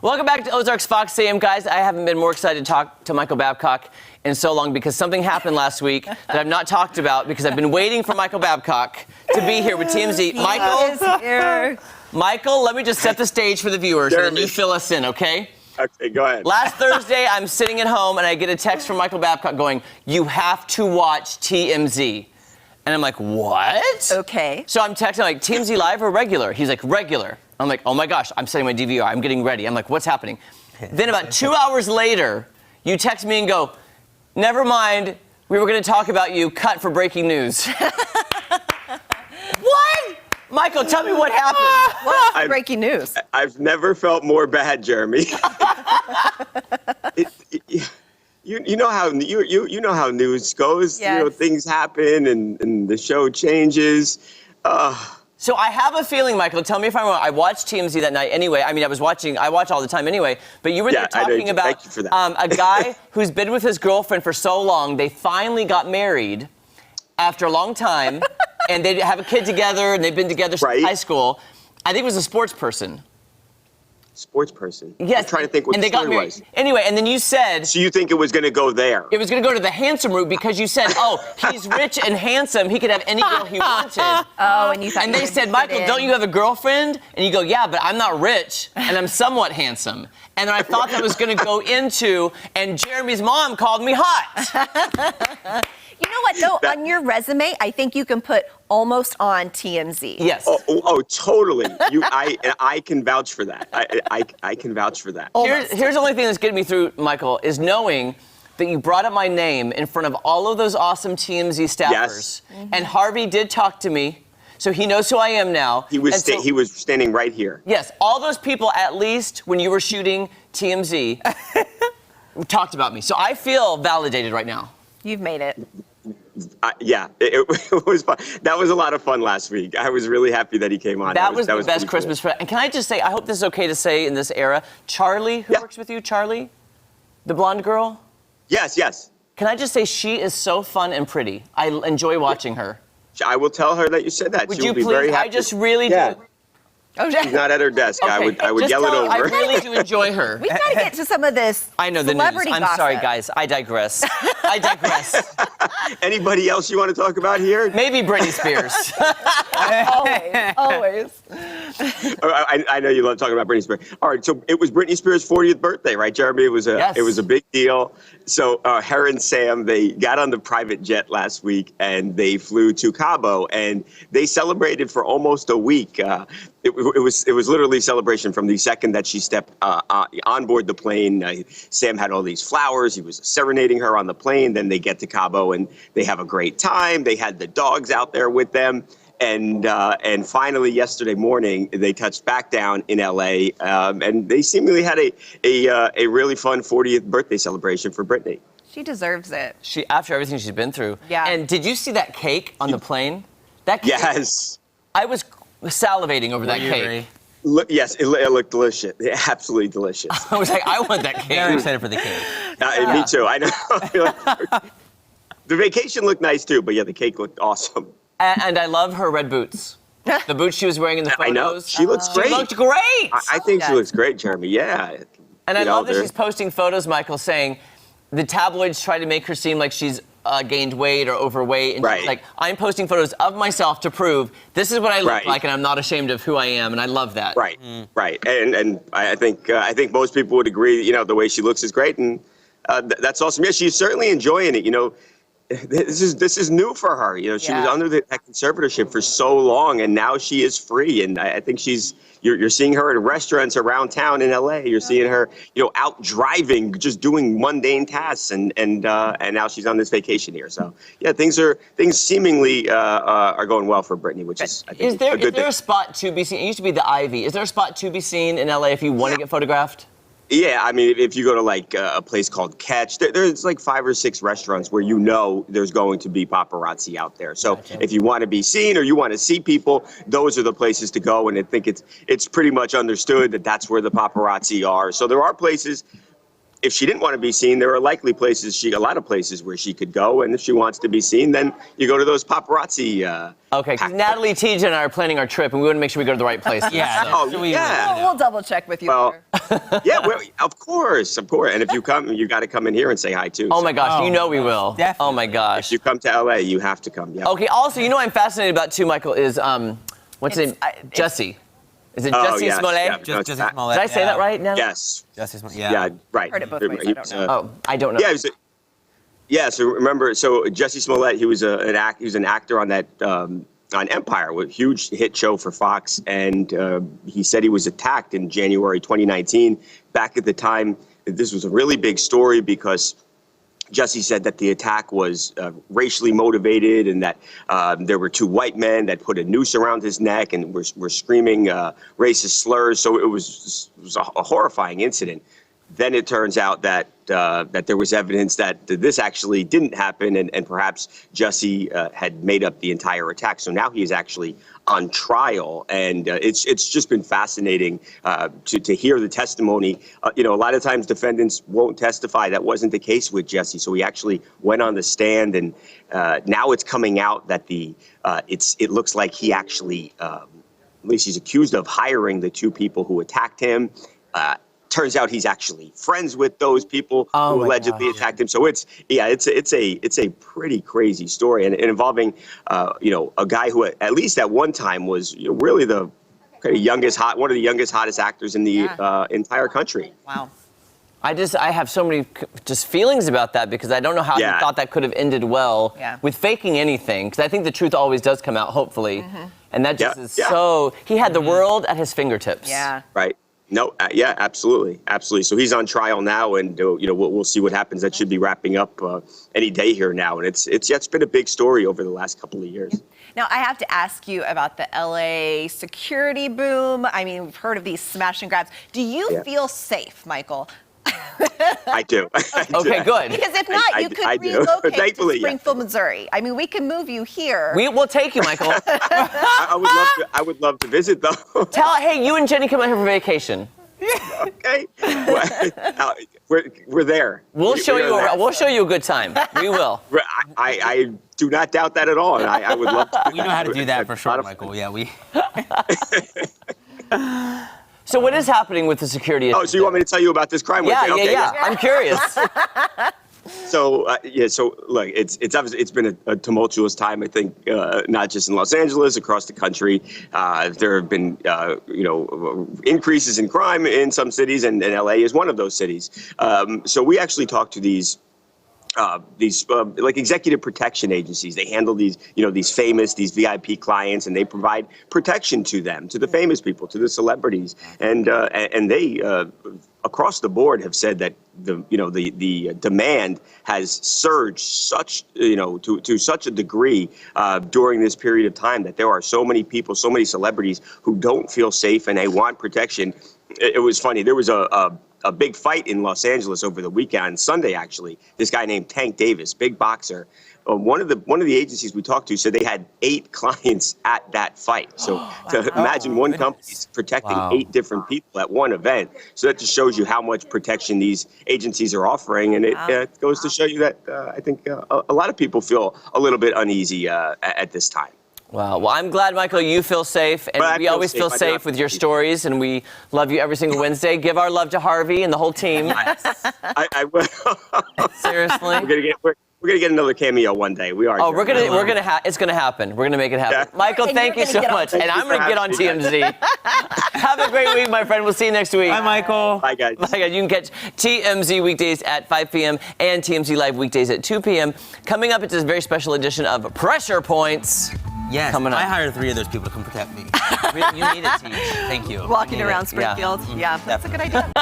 Welcome back to Ozarks Fox AM, guys. I haven't been more excited to talk to Michael Babcock in so long because something happened last week that I've not talked about because I've been waiting for Michael Babcock to be here with TMZ. Michael, let me just set the stage for the viewers and then you fill us in, okay? Okay, go ahead. Last Thursday, I'm sitting at home and I get a text from Michael Babcock going, "You have to watch TMZ." And I'm like, what? Okay. So I'm texting like, TMZ live or regular? He's like, regular. I'm like, oh my gosh, I'm setting my DVR. I'm getting ready. I'm like, what's happening? Then about 2 hours later, you text me and go, never mind, we were going to talk about you, cut for breaking news. What? Michael, tell me what happened. What's breaking news? I've never felt more bad, Jeremy. You know how you know how news goes. Yes. You know, things happen and the show changes. So I have a feeling, Michael, tell me if I'm wrong. I watched TMZ that night anyway. I mean, I watch all the time anyway. But you were there talking about Thank you for that. A guy who's been with his girlfriend for so long, they finally got married after a long time, and they have a kid together, and they've been together since high school. I think it was a sports person. Sports person. Yes. I'm trying to think what the story was. Anyway, and then you said... So you think it was going to go there? It was going to go to the handsome route because you said, oh, he's rich and handsem. He could have any girl he wanted. Oh, and you thought... And they said, Michael, don't you have a girlfriend? And you go, yeah, but I'm not rich, and I'm somewhat handsome. And then I thought that was going to go into, and Jeremy's mom called me hot. You know what, though? On your resume, I think you can put almost on TMZ. Yes. Oh, totally. I can vouch for that. I can vouch for that. Here's the only thing that's getting me through, Michael, is knowing that you brought up my name in front of all of those awesome TMZ staffers. Yes. And Harvey did talk to me, so he knows who I am now. He was standing right here. Yes, all those people, at least when you were shooting TMZ, talked about me. So I feel validated right now. You've made it. Yeah, it was fun. That was a lot of fun last week. I was really happy that he came on. That was the best Christmas present. And can I just say, I hope this is okay to say in this era, Charlie, who works with you, Charlie, the blonde girl? Yes, yes. Can I just say she is so fun and pretty. I enjoy watching her. I will tell her that you said that. Would She'll you be please? very happy. I just really do. Oh, She's not at her desk. Okay. I would Just yell it tell her over. I really do enjoy her. We've got to get to some of this I know the news. celebrity I'm gossip. sorry, guys. I digress. I digress. Anybody else you want to talk about here? Maybe Britney Spears. Always. I know you love talking about Britney Spears. All right, so it was Britney Spears' 40th birthday, right, Jeremy? It was a big deal. So her and Sam, they got on the private jet last week and they flew to Cabo and they celebrated for almost a week. It was literally celebration from the second that she stepped on board the plane. Sam had all these flowers. He was serenading her on the plane. Then they get to Cabo and they have a great time. They had the dogs out there with them. And finally, yesterday morning, they touched back down in L.A. And they seemingly had a really fun 40th birthday celebration for Britney. She deserves it. After everything she's been through. Yeah. And did you see that cake on the plane? That cake, Yes. I was salivating over that cake. Yes, it looked delicious. Absolutely delicious. I was like, I want that cake. Very excited for the cake. Me too. I know. The vacation looked nice too, but yeah, the cake looked awesome. And I love her red boots. The boots she was wearing in the photos. I know. She looks great. She looked great. I think she looks great, Jeremy. Yeah. And I love that she's posting photos, Michael, saying the tabloids try to make her seem like she's gained weight or overweight. And she's like, I'm posting photos of myself to prove this is what I look like and I'm not ashamed of who I am. And I love that. Right. Right. And I think most people would agree, you know, the way she looks is great. And that's awesome. Yeah, she's certainly enjoying it. You know, this is new for her. You know, she was under that conservatorship for so long, and now she is free. And I think you're seeing her at restaurants around town in LA. You're seeing her, you know, out driving, just doing mundane tasks, and now she's on this vacation here. So yeah, things seemingly are going well for Britney, which is I think is there a good thing. A spot to be seen? It used to be the Ivy. Is there a spot to be seen in LA if you want to get photographed? Yeah, I mean, if you go to like a place called Catch, there's like 5 or 6 restaurants where you know there's going to be paparazzi out there. So if you want to be seen or you want to see people, those are the places to go. And I think it's pretty much understood that that's where the paparazzi are. So there are places if she didn't want to be seen, there are likely a lot of places where she could go. And if she wants to be seen, then you go to those paparazzi. Okay, because Natalie, TJ, and I are planning our trip, and we want to make sure we go to the right place. We'll double check with you. Well, of course. And if you come, you got to come in here and say hi too. Oh my gosh, you know we will. Definitely. Oh my gosh. If you come to LA, you have to come. Yeah. Okay. Also, you know what I'm fascinated about too, Michael, is what's his name? Jesse. Is it Jesse Smollett? Yeah, Jesse Smollett. Did I say that right now? Yes. Jesse Smollett. Yeah, right. Heard it both ways, I don't know. Oh, I don't know. Yeah, so remember, Jesse Smollett, he was an actor on that on Empire, with a huge hit show for Fox, and he said he was attacked in January 2019. Back at the time, this was a really big story because Jesse said that the attack was racially motivated, and that there were two white men that put a noose around his neck and were screaming racist slurs. So it was a horrifying incident. Then it turns out that there was evidence that this actually didn't happen, and perhaps Jesse had made up the entire attack. So now he is actually on trial, and it's just been fascinating to hear the testimony. A lot of times defendants won't testify. That wasn't the case with Jesse. So he actually went on the stand, and now it's coming out that it looks like he actually, at least he's accused of hiring the two people who attacked him. Turns out he's actually friends with those people who allegedly attacked him. So it's a pretty crazy story, and involving a guy who at least at one time was really the kind of one of the youngest, hottest actors in the entire country. Wow. I have so many just feelings about that, because I don't know how he thought that could have ended well with faking anything, because I think the truth always does come out, hopefully. And that just is so, he had the world at his fingertips. Yeah. Right. No, absolutely. So he's on trial now, and we'll see what happens. That should be wrapping up any day here now, and it's been a big story over the last couple of years. Now, I have to ask you about the LA security boom. I mean, we've heard of these smash and grabs. Do you feel safe, Michael? I do. Okay, good. Because if not, you could relocate to Springfield, yeah. Missouri. I mean, we can move you here. We will take you, Michael. I would love to visit, though. Hey, you and Jenny come out here for vacation. Okay. We're there. We'll show you a good time. We will. I do not doubt that at all, and I would love to. We know how to do that for sure, Michael. Yeah, we. So what is happening with the security issue? Oh, so you want me to tell you about this crime? Yeah. I'm curious. So look, it's obviously it's been a tumultuous time. I think not just in Los Angeles, across the country. There have been increases in crime in some cities, and LA is one of those cities. So we actually talked to these like executive protection agencies. They handle these these VIP clients, and they provide protection to them, to the famous people, to the celebrities, and they across the board have said that the demand has surged to such a degree during this period of time that there are so many people, so many celebrities who don't feel safe and they want protection. It was funny. There was a big fight in Los Angeles over the weekend, Sunday actually. This guy named Tank Davis, big boxer. One of the agencies we talked to said they had 8 clients at that fight. So imagine one company's protecting 8 different people at one event. So that just shows you how much protection these agencies are offering, and it goes to show you that I think a lot of people feel a little bit uneasy at this time. Wow. Well, I'm glad, Michael, you feel safe, and we always feel safe with your stories, and we love you every single Wednesday. Give our love to Harvey and the whole team. I will. Seriously. We're gonna get another cameo one day. We are. Oh, it's gonna happen. We're gonna make it happen. Yeah. Michael, thank you so much, and I'm gonna get on TMZ. Have a great week, my friend. We'll see you next week. Bye, Michael. Bye, guys. Bye, guys. You can catch TMZ weekdays at 5 p.m. and TMZ Live weekdays at 2 p.m. Coming up, it's a very special edition of Pressure Points. Yes, coming up. I hired 3 of those people to come protect me. You need it, Teach. Thank you. Walking around Springfield. Yeah, that's a good idea.